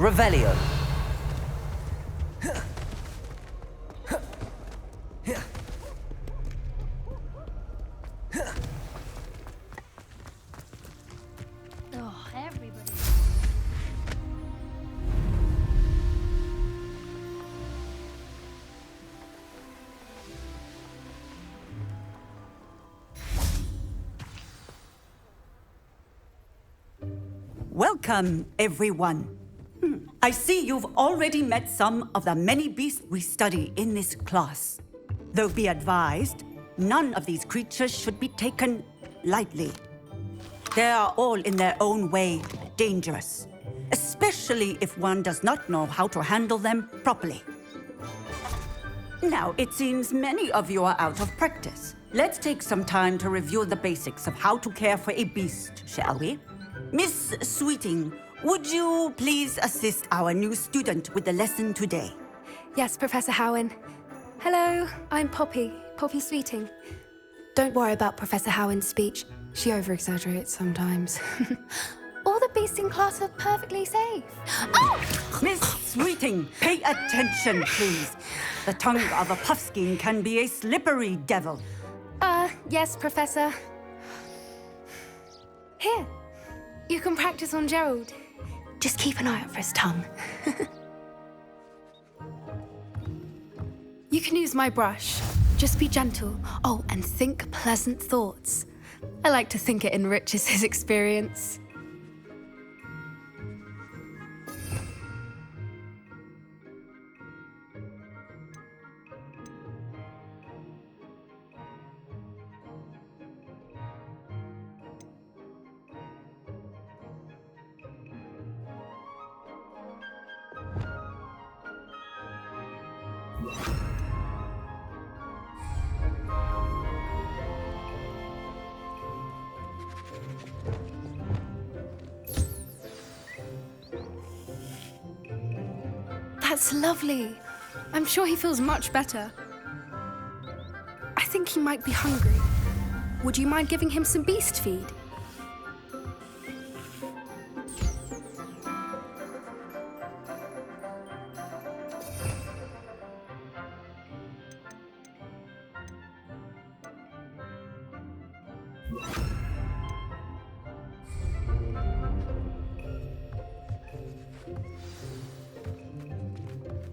Revelio. Oh, everybody. Welcome, everyone. I see you've already met some of the many beasts we study in this class. Though be advised, none of these creatures should be taken lightly. They are all in their own way dangerous, especially if one does not know how to handle them properly. Now, it seems many of you are out of practice. Let's take some time to review the basics of how to care for a beast, shall we? Miss Sweeting, would you please assist our new student with the lesson today? Yes, Professor Howen. Hello, I'm Poppy Sweeting. Don't worry about Professor Howen's speech. She over-exaggerates sometimes. All the beasts in class are perfectly safe. Oh! Miss Sweeting, pay attention, please. The tongue of a puffskein can be a slippery devil. Yes, Professor. Here, you can practice on Gerald. Just keep an eye out for his tongue. You can use my brush. Just be gentle. Oh, and think pleasant thoughts. I like to think it enriches his experience. That's lovely. I'm sure he feels much better. I think he might be hungry. Would you mind giving him some beast feed?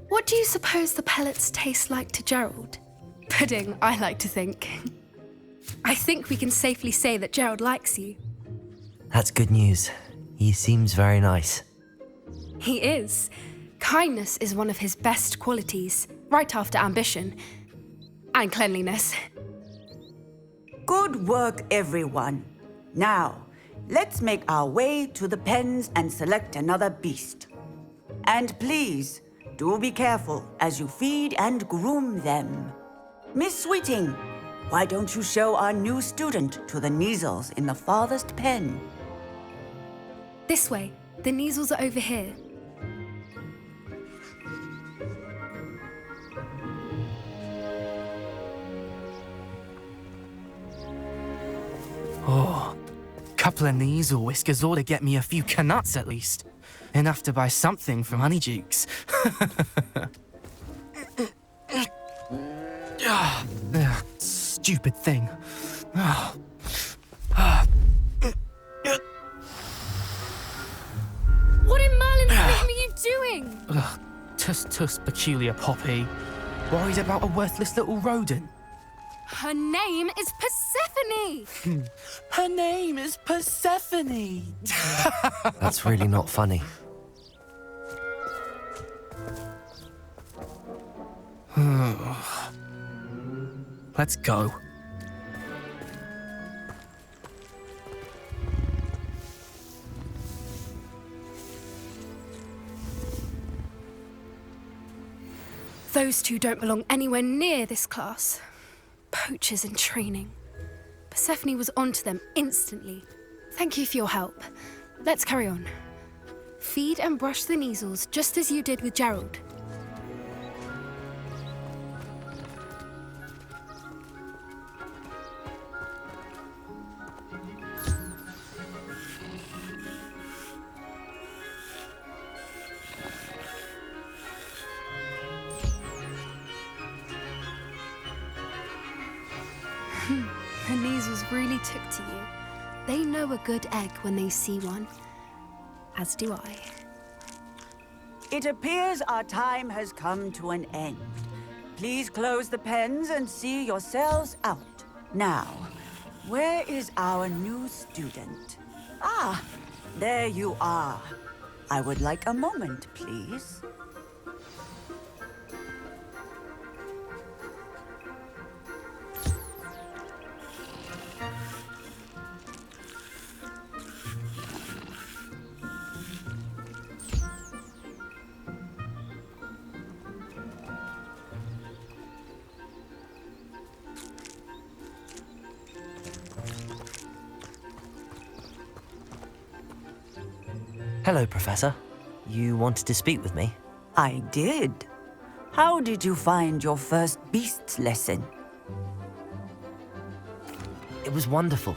What do you suppose the pellets taste like to Gerald? Pudding, I like to think. I think we can safely say that Gerald likes you. That's good news. He seems very nice. He is. Kindness is one of his best qualities, right after ambition. And cleanliness. Good work, everyone. Now, let's make our way to the pens and select another beast. And please, do be careful as you feed and groom them. Miss Sweeting, why don't you show our new student to the Neasels in the farthest pen? This way. The Neasels are over here. Oh, couple of Neasel whiskers ought to get me a few canuts at least. Enough to buy something from Honeydukes. Stupid thing. What in Merlin's name are you doing? Tuss, peculiar Poppy. Worried about a worthless little rodent. Her name is Persephone! Her name is Persephone. That's really not funny. Let's go. Those two don't belong anywhere near this class. Poachers in training. Persephone was onto them instantly. Thank you for your help. Let's carry on. Feed and brush the Neasels just as you did with Gerald. The measles really took to you. They know a good egg when they see one. As do I. It appears our time has come to an end. Please close the pens and see yourselves out. Now, where is our new student? Ah, there you are. I would like a moment, please. Hello, Professor. You wanted to speak with me? I did. How did you find your first beasts lesson? It was wonderful.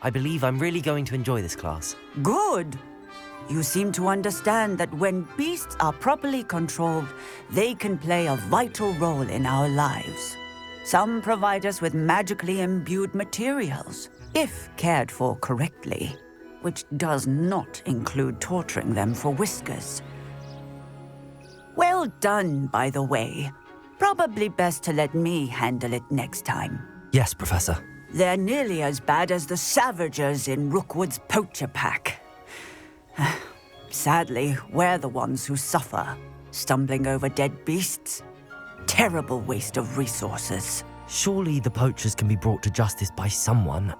I believe I'm really going to enjoy this class. Good. You seem to understand that when beasts are properly controlled, they can play a vital role in our lives. Some provide us with magically imbued materials, if cared for correctly, which does not include torturing them for whiskers. Well done, by the way. Probably best to let me handle it next time. Yes, Professor. They're nearly as bad as the Savagers in Rookwood's poacher pack. Sadly, we're the ones who suffer, stumbling over dead beasts. Terrible waste of resources. Surely the poachers can be brought to justice by someone.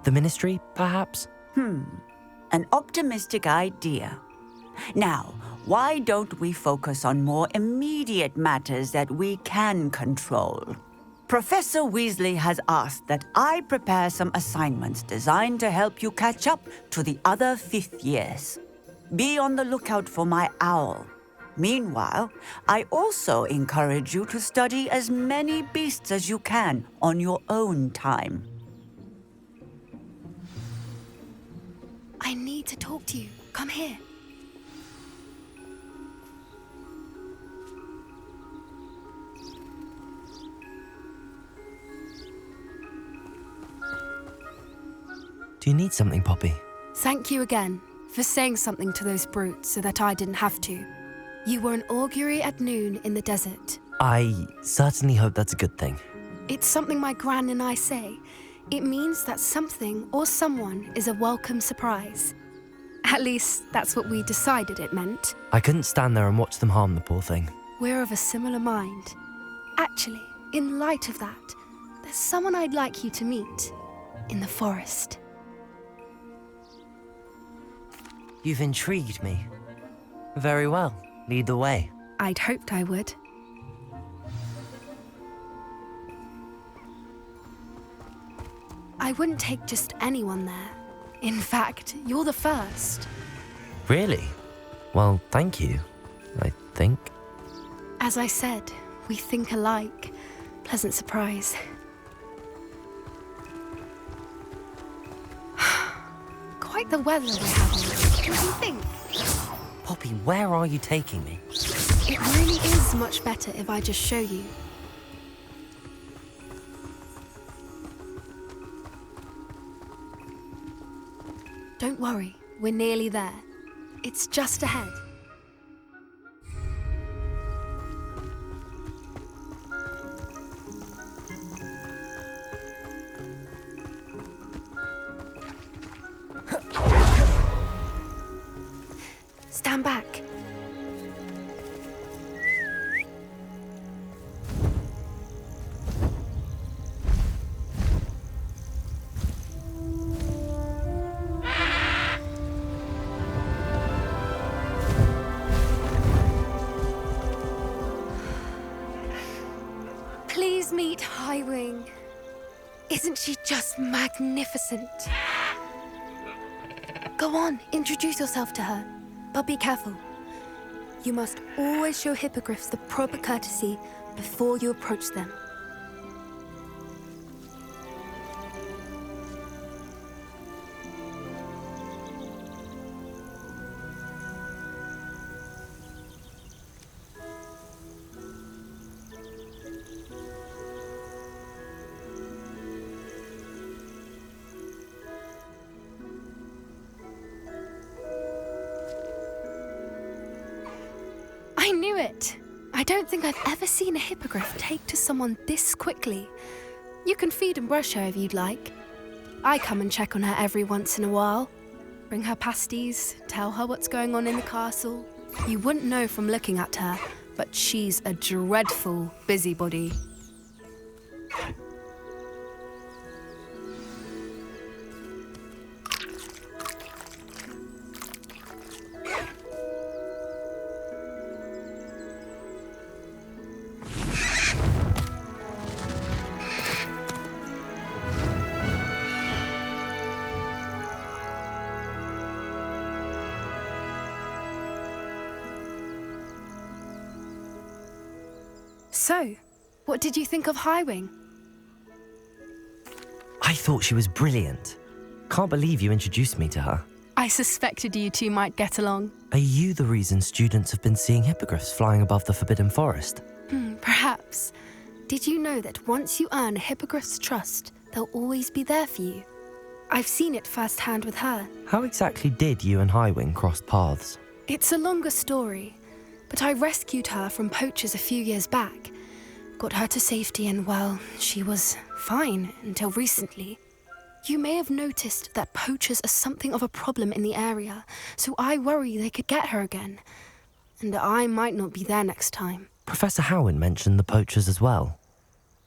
The Ministry, perhaps? An optimistic idea. Now, why don't we focus on more immediate matters that we can control? Professor Weasley has asked that I prepare some assignments designed to help you catch up to the other fifth years. Be on the lookout for my owl. Meanwhile, I also encourage you to study as many beasts as you can on your own time. I need to talk to you. Come here. Do you need something, Poppy? Thank you again for saying something to those brutes so that I didn't have to. You were an augury at noon in the desert. I certainly hope that's a good thing. It's something my gran and I say. It means that something or someone is a welcome surprise. At least, that's what we decided it meant. I couldn't stand there and watch them harm the poor thing. We're of a similar mind. Actually, in light of that, there's someone I'd like you to meet in the forest. You've intrigued me. Very well. Lead the way. I'd hoped I would. I wouldn't take just anyone there. In fact, you're the first. Really? Well, thank you, I think. As I said, we think alike. Pleasant surprise. Quite the weather we're having. What do you think? Poppy, where are you taking me? It really is much better if I just show you. Don't worry, we're nearly there. It's just ahead. Stand back. Please meet Highwing. Isn't she just magnificent? Go on, introduce yourself to her. But be careful. You must always show hippogriffs the proper courtesy before you approach them. knew it. I don't think I've ever seen a hippogriff take to someone this quickly. You can feed and brush her if you'd like. I come and check on her every once in a while. Bring her pasties, tell her what's going on in the castle. You wouldn't know from looking at her, but she's a dreadful busybody. So, what did you think of Highwing? I thought she was brilliant. Can't believe you introduced me to her. I suspected you two might get along. Are you the reason students have been seeing hippogriffs flying above the Forbidden Forest? Perhaps. Did you know that once you earn a hippogriff's trust, they'll always be there for you? I've seen it firsthand with her. How exactly did you and Highwing cross paths? It's a longer story, but I rescued her from poachers a few years back. Got her to safety and, well, she was fine until recently. You may have noticed that poachers are something of a problem in the area, so I worry they could get her again. And I might not be there next time. Professor Howin mentioned the poachers as well.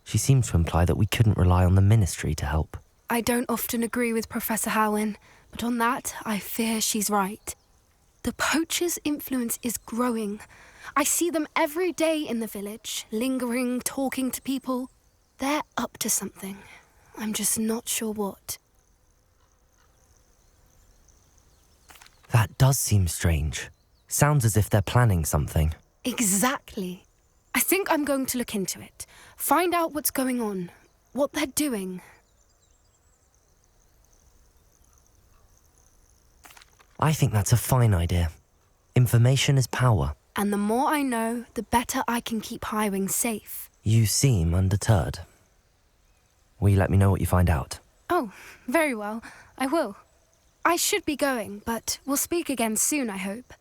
She seemed to imply that we couldn't rely on the Ministry to help. I don't often agree with Professor Howin, but on that, I fear she's right. The poachers' influence is growing. I see them every day in the village, lingering, talking to people. They're up to something. I'm just not sure what. That does seem strange. Sounds as if they're planning something. Exactly. I think I'm going to look into it. Find out what's going on, what they're doing. I think that's a fine idea. Information is power. And the more I know, the better I can keep Highwing safe. You seem undeterred. Will you let me know what you find out? Oh, very well. I will. I should be going, but we'll speak again soon, I hope.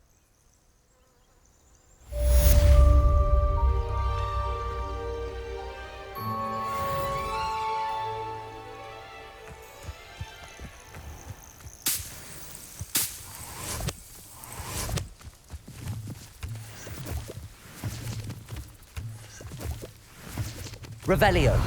Revelio.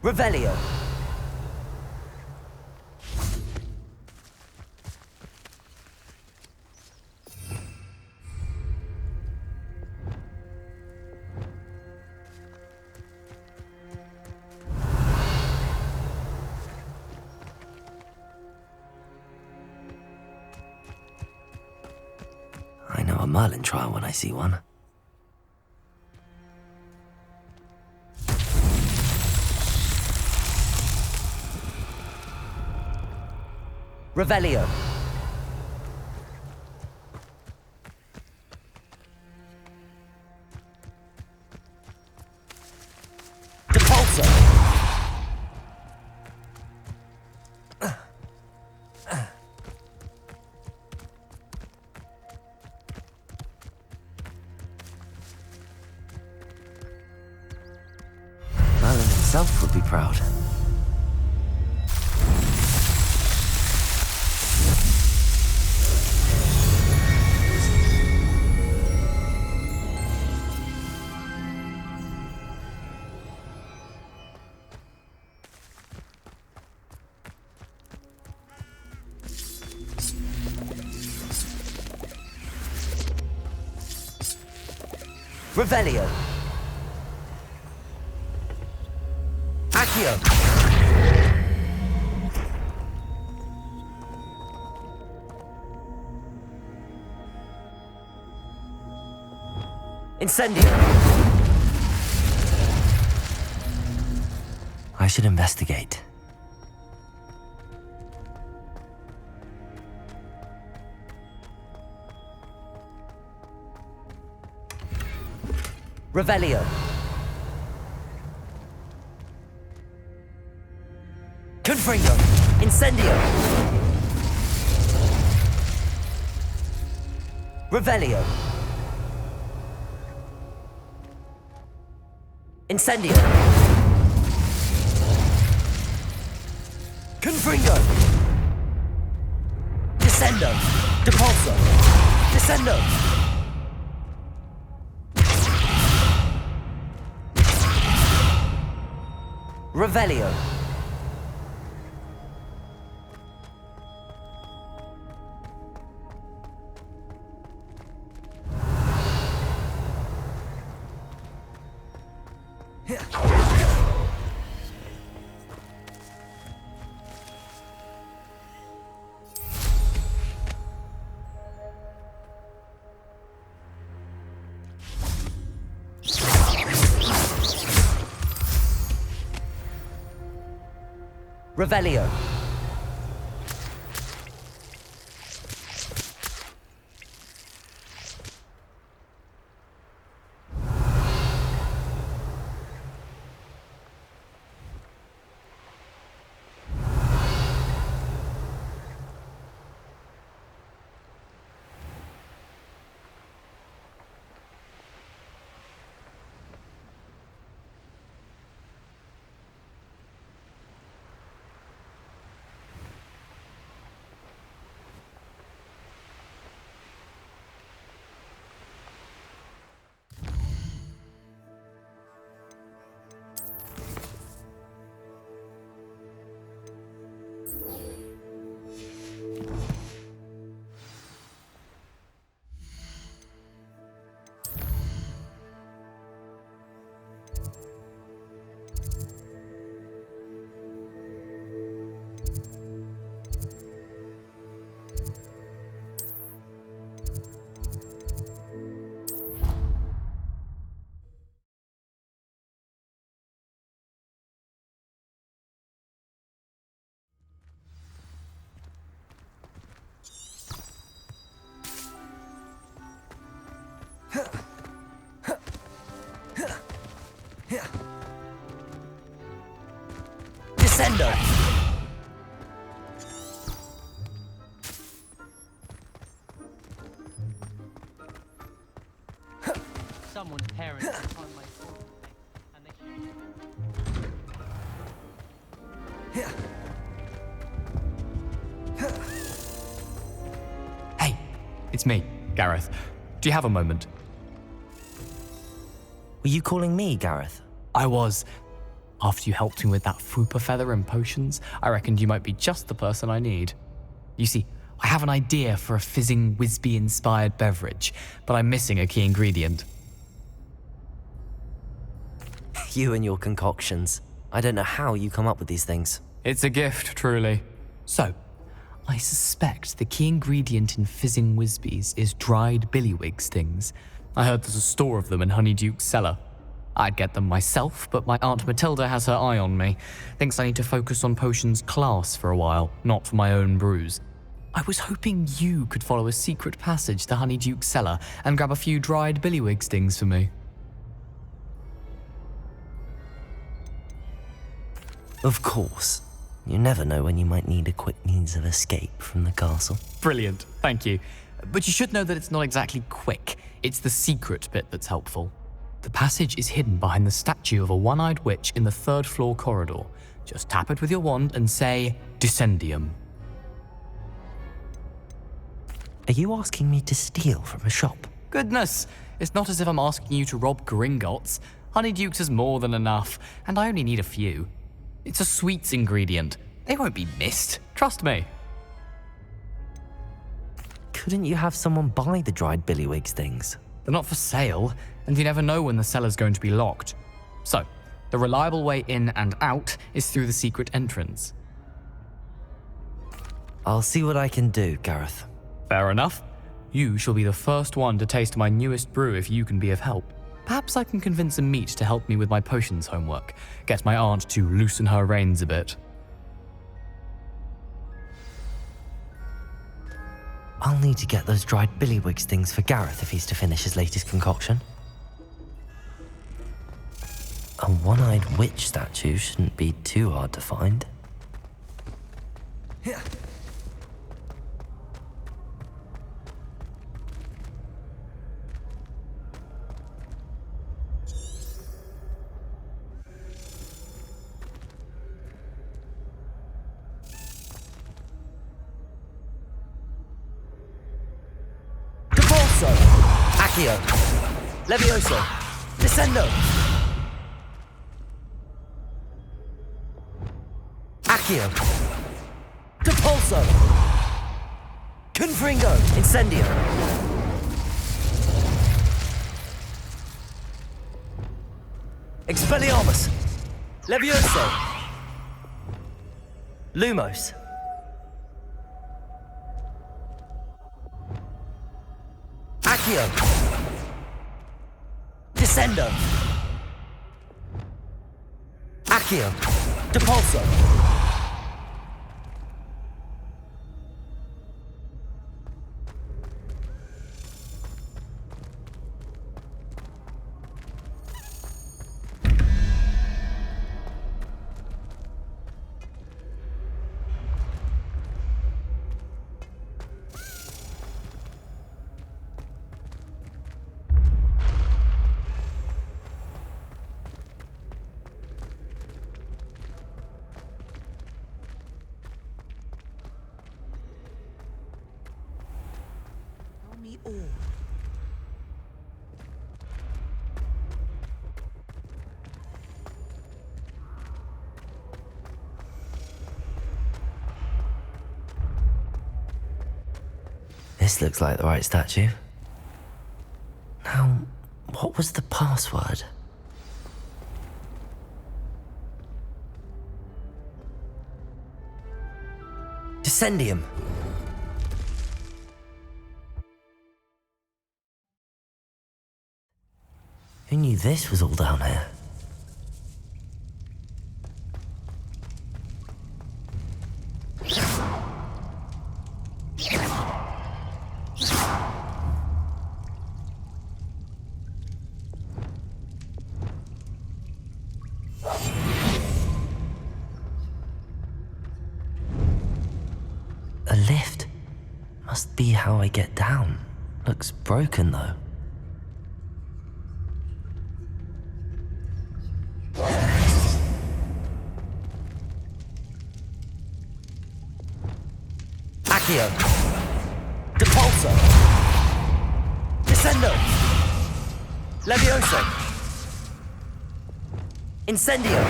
Revelio. I know a Merlin trial when I see one. Revelio. Depulso. Merlin himself would be proud. Revelio. Accio. Incendio! I should investigate. Revelio. Confringo. Incendio. Revelio. Incendio. Confringo. Descendo. Depulso. Descendo. Revelio. Revelio. Descendo. Someone's parents on my phone, and they Hey, it's me, Gareth. Do you have a moment? Were you calling me, Gareth? I was. After you helped me with that Fupa feather and potions, I reckoned you might be just the person I need. You see, I have an idea for a fizzing Whizbee-inspired beverage, but I'm missing a key ingredient. You and your concoctions. I don't know how you come up with these things. It's a gift, truly. So, I suspect the key ingredient in fizzing Whizbees is dried billywig stings. I heard there's a store of them in Honeyduke's cellar. I'd get them myself, but my Aunt Matilda has her eye on me. Thinks I need to focus on potions class for a while, not for my own brews. I was hoping you could follow a secret passage to Honeyduke's cellar and grab a few dried billywig stings for me. Of course. You never know when you might need a quick means of escape from the castle. Brilliant, thank you. But you should know that it's not exactly quick. It's the secret bit that's helpful. The passage is hidden behind the statue of a one-eyed witch in the third-floor corridor. Just tap it with your wand and say, Descendium. Are you asking me to steal from a shop? Goodness, it's not as if I'm asking you to rob Gringotts. Honeyduke's is more than enough, and I only need a few. It's a sweets ingredient. They won't be missed, trust me. Couldn't you have someone buy the dried billywig stings? They're not for sale, and you never know when the cellar's going to be locked. So, the reliable way in and out is through the secret entrance. I'll see what I can do, Gareth. Fair enough. You shall be the first one to taste my newest brew if you can be of help. Perhaps I can convince a meat to help me with my potions homework, get my aunt to loosen her reins a bit. I'll need to get those dried billywigs things for Gareth if he's to finish his latest concoction. A one-eyed witch statue shouldn't be too hard to find. Depulso! Accio! Levioso! Descendo! Accio! Depulso! Confringo! Incendio! Expelliarmus! Levioso! Lumos! Accio! Descendo! Accio! Depulso! Me all. This looks like the right statue. Now, what was the password? Descendium! Who knew this was all down here? A lift. Must be how I get down. Looks broken though. Accio! Depulso! Descendo! Levioso! Incendio!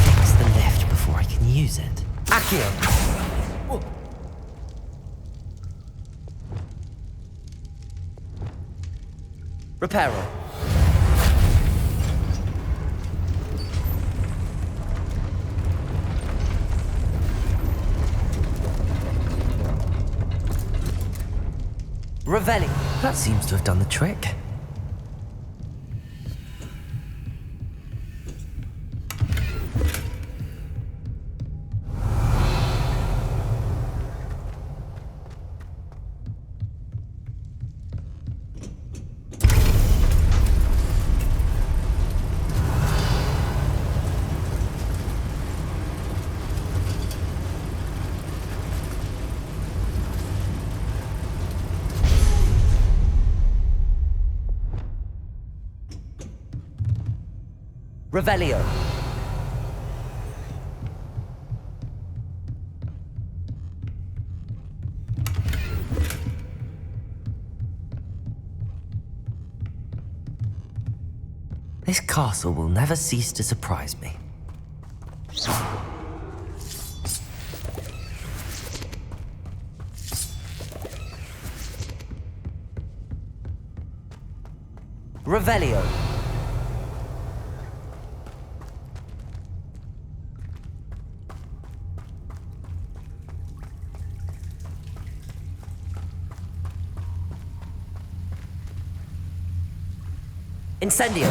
Fix the lift before I can use it. Accio! Reparo! Revelli! That seems to have done the trick. Revelio! This castle will never cease to surprise me. Revelio! Incendio.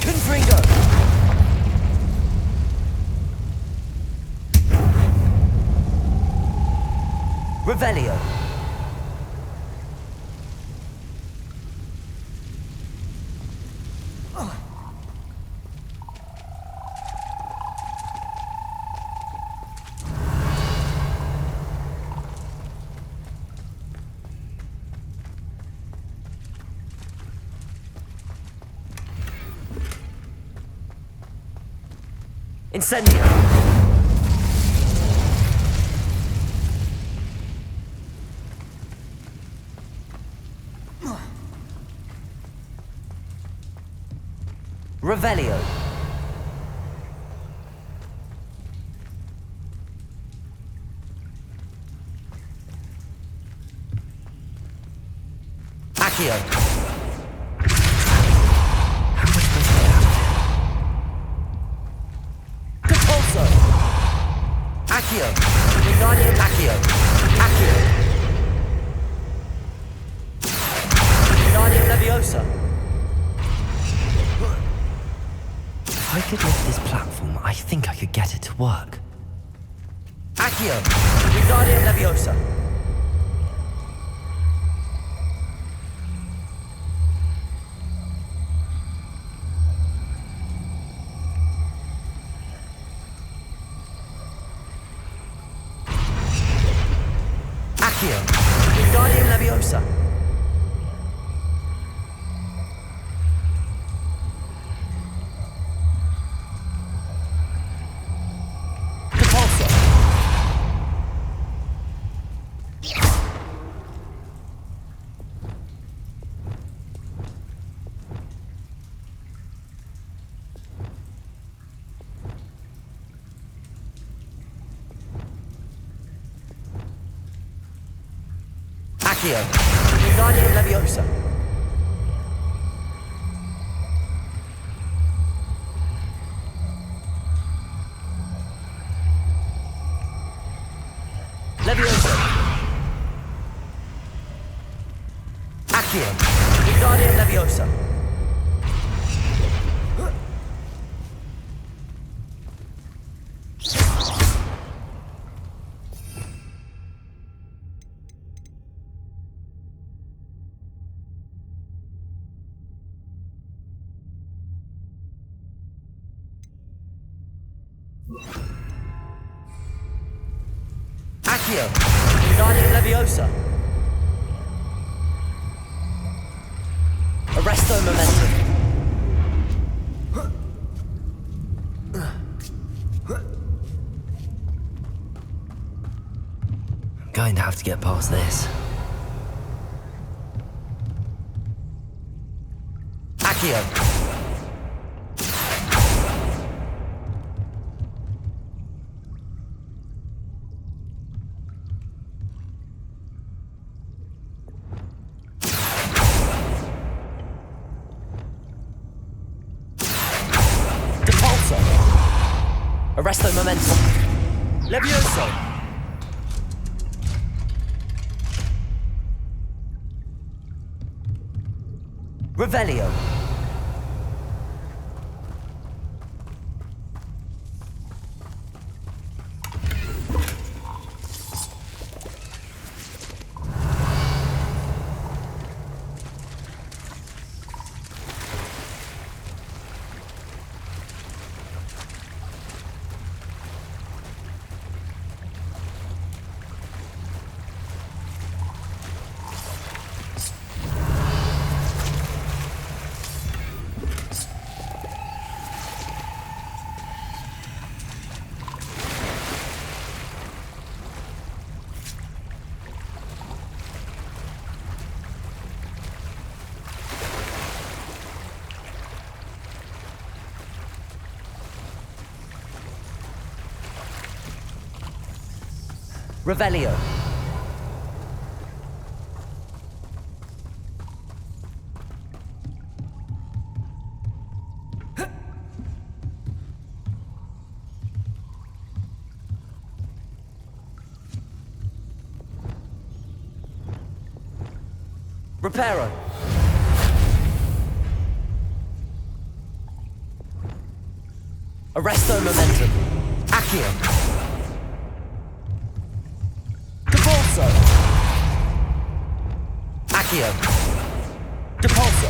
Confringo. Revelio. Incendio. Revelio. Accio. How am I supposed to get out of here? Compulso. Accio. Wingardium Accio. Accio. Wingardium Leviosa. If I could lift this platform, I think I could get it to work. Accio. Wingardium Leviosa. Accio. Wingardium Leviosa. Compulso. Accio. Wingardium Leviosa. Leviosa. Accio. Wingardium Leviosa. Accio. Wingardium Leviosa. Arresto Momentum. I'm going to have to get past this. Accio. Depulso. Arresto Momentum. Levioso. Revelio. Revelio. Reparo. Arresto momentum. Accio. Depulso. Accio. Depulso.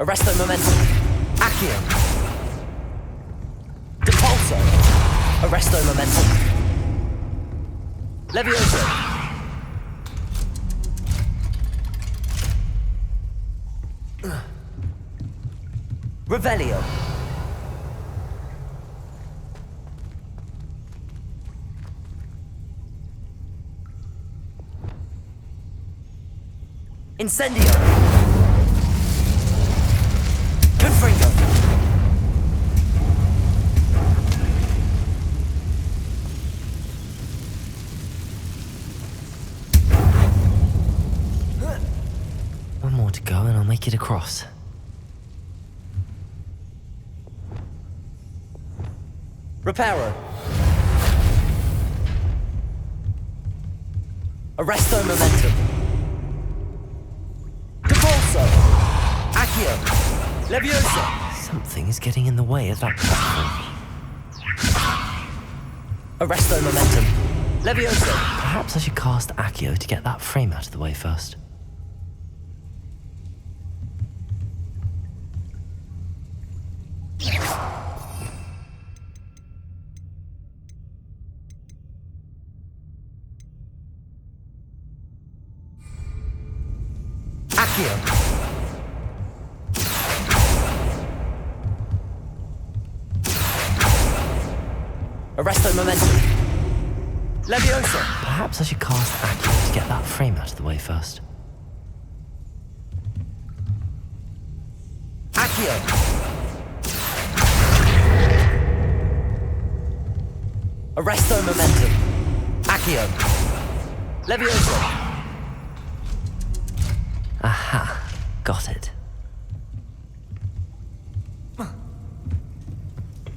Arresto momentum. Accio. Depulso. Arresto momentum. Levioso. Revelio. Incendio. Confringo. One more to go and I'll make it across. Reparo. Arresto momentum. Depulso. Accio. Levioso. Something is getting in the way of that platform. Arresto momentum. Levioso. Perhaps I should cast Accio to get that frame out of the way first. Accio. Arresto momentum. Levioso. Perhaps I should cast Accio to get that frame out of the way first. Accio. Arresto momentum. Accio. Levioso. Aha, got it.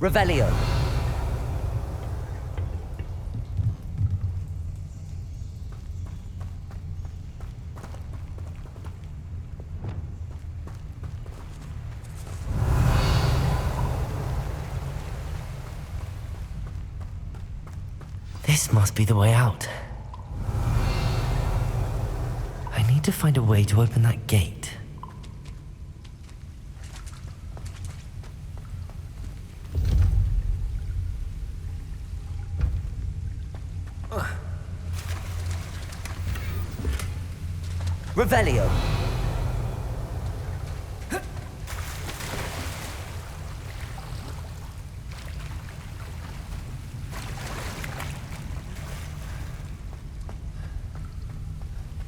Revelio. This must be the way out. I need to find a way to open that gate. Revelio.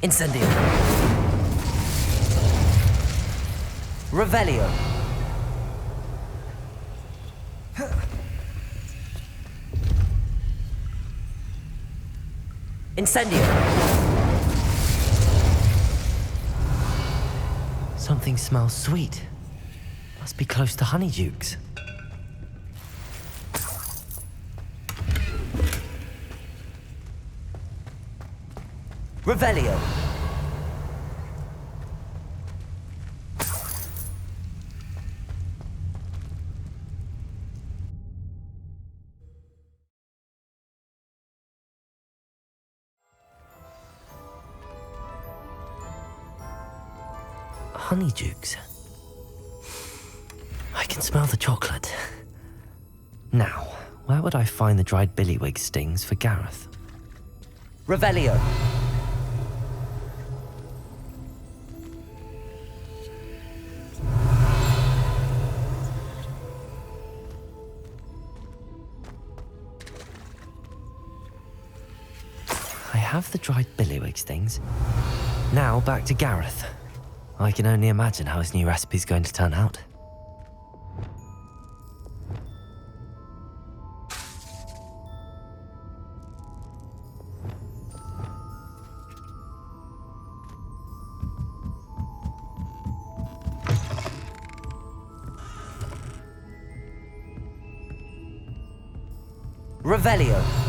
Incendio. Revelio. Incendio. Something smells sweet. Must be close to Honeydukes. Revelio. Honeydukes. I can smell the chocolate. Now, where would I find the dried billywig stings for Gareth? Revelio. I have the dried billywig stings. Now back to Gareth. I can only imagine how his new recipe's going to turn out. Revelio.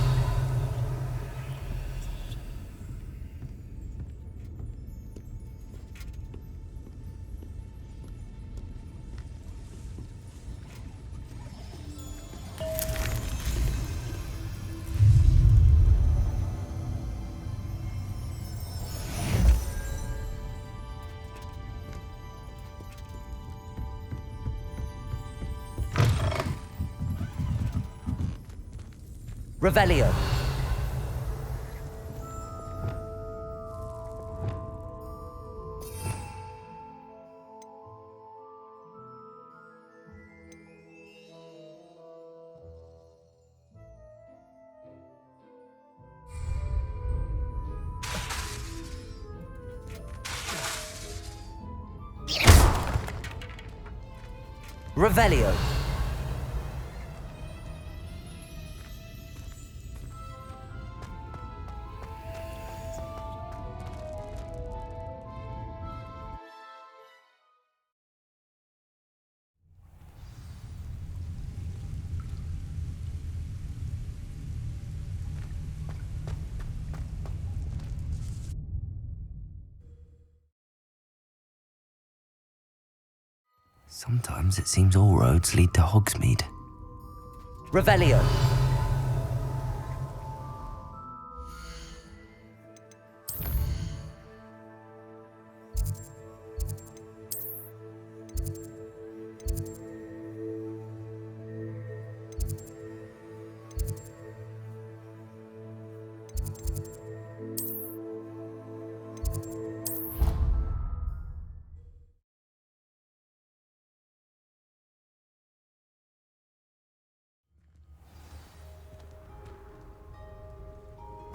Revelio. Revelio. Sometimes it seems all roads lead to Hogsmeade. Revelio.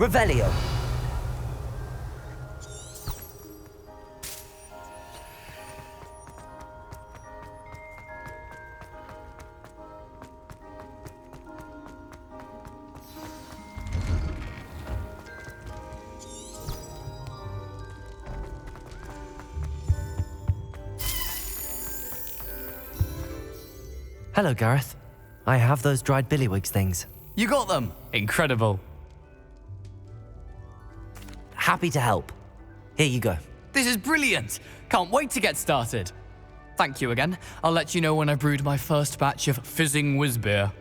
Revelio. Hello, Gareth. I have those dried billywigs things. You got them! Incredible. Happy to help. Here you go. This is brilliant! Can't wait to get started. Thank you again. I'll let you know when I've brewed my first batch of fizzing whiz beer.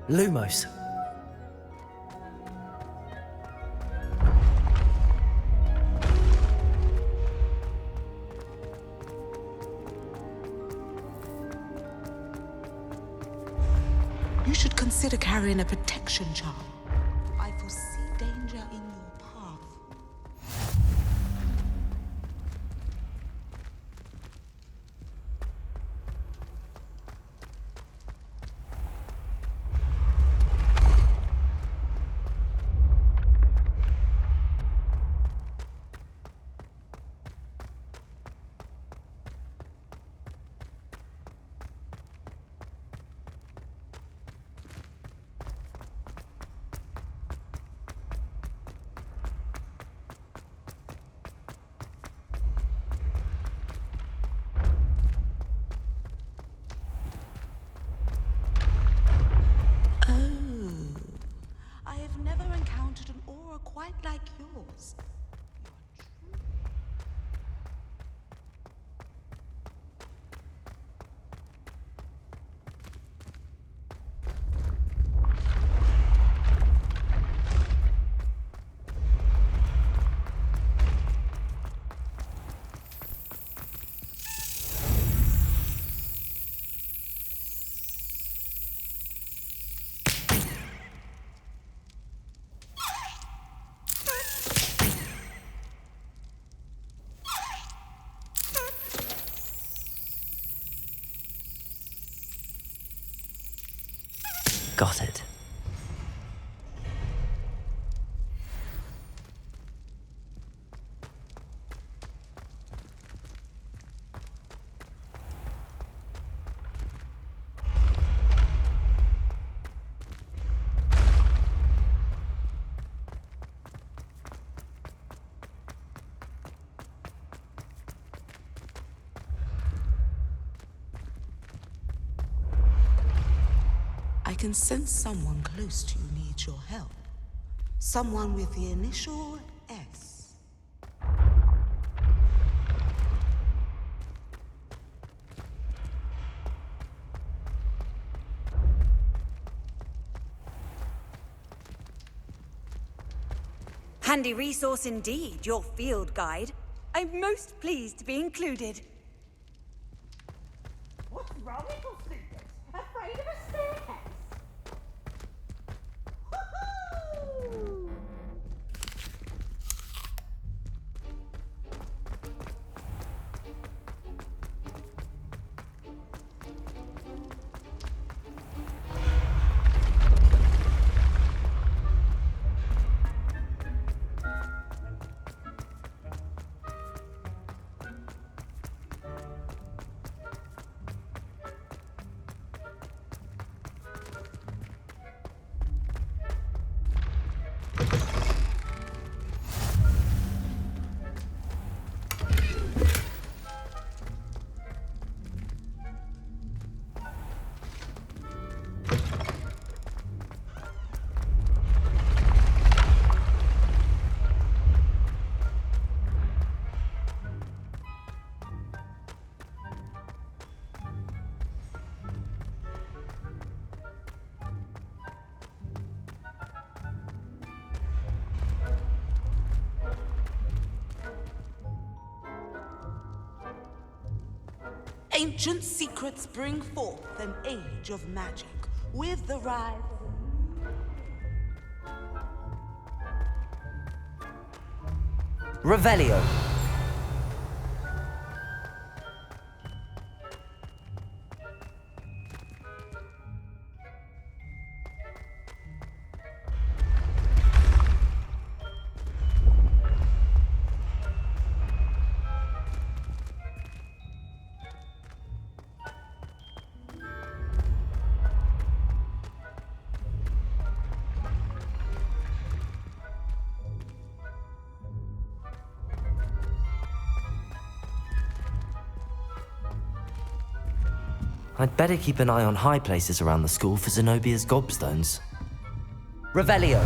Lumos. You should consider carrying a protection charm. I foresee danger in your path. I have never encountered an aura quite like yours. Got it. I can sense someone close to you needs your help. Someone with the initial S. Handy resource indeed, your field guide. I'm most pleased to be included. What's wrong, little students? Afraid of a staircase? Woohoo! Ancient secrets bring forth an age of magic with the rise of Revelio. I'd better keep an eye on high places around the school for Zenobia's gobstones. Revelio.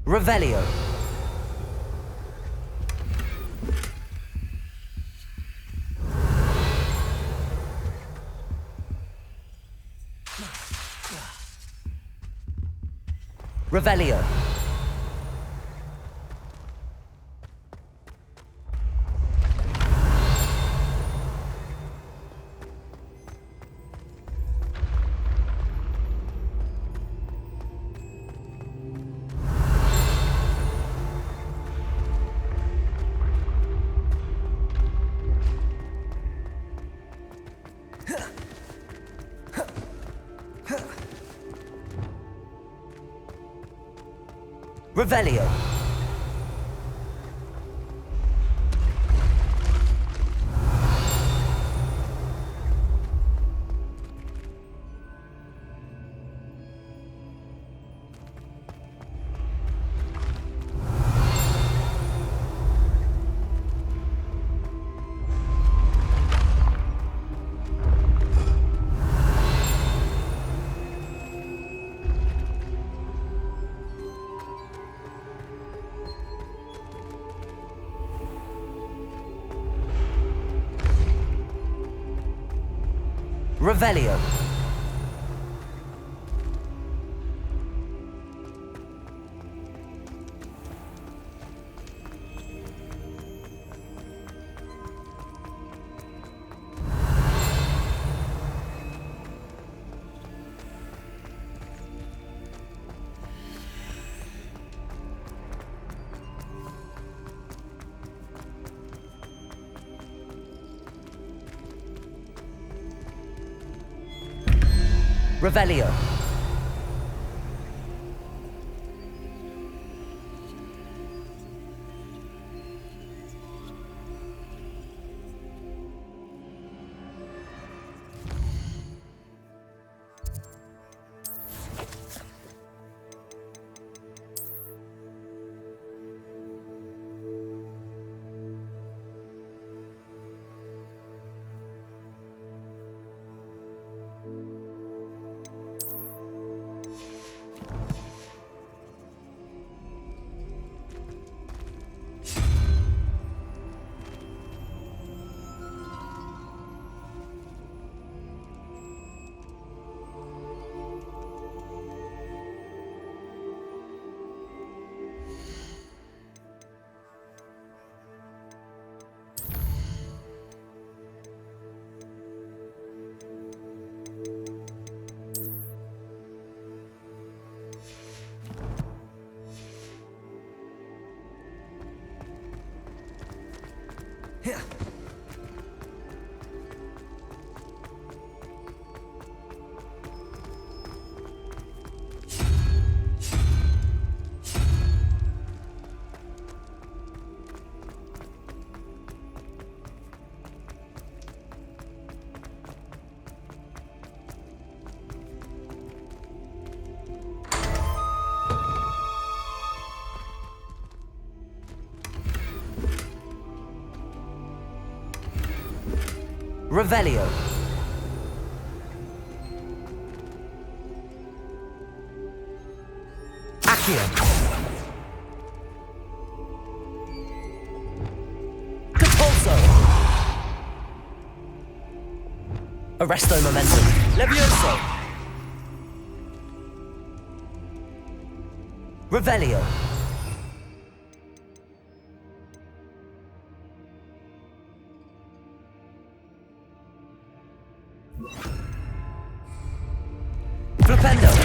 Revelio. Revelio. Revelio. Revelio. Revelio. Revelio. Accio. Capulso. Arresto momentum. Levioso. Revelio. Flipendo.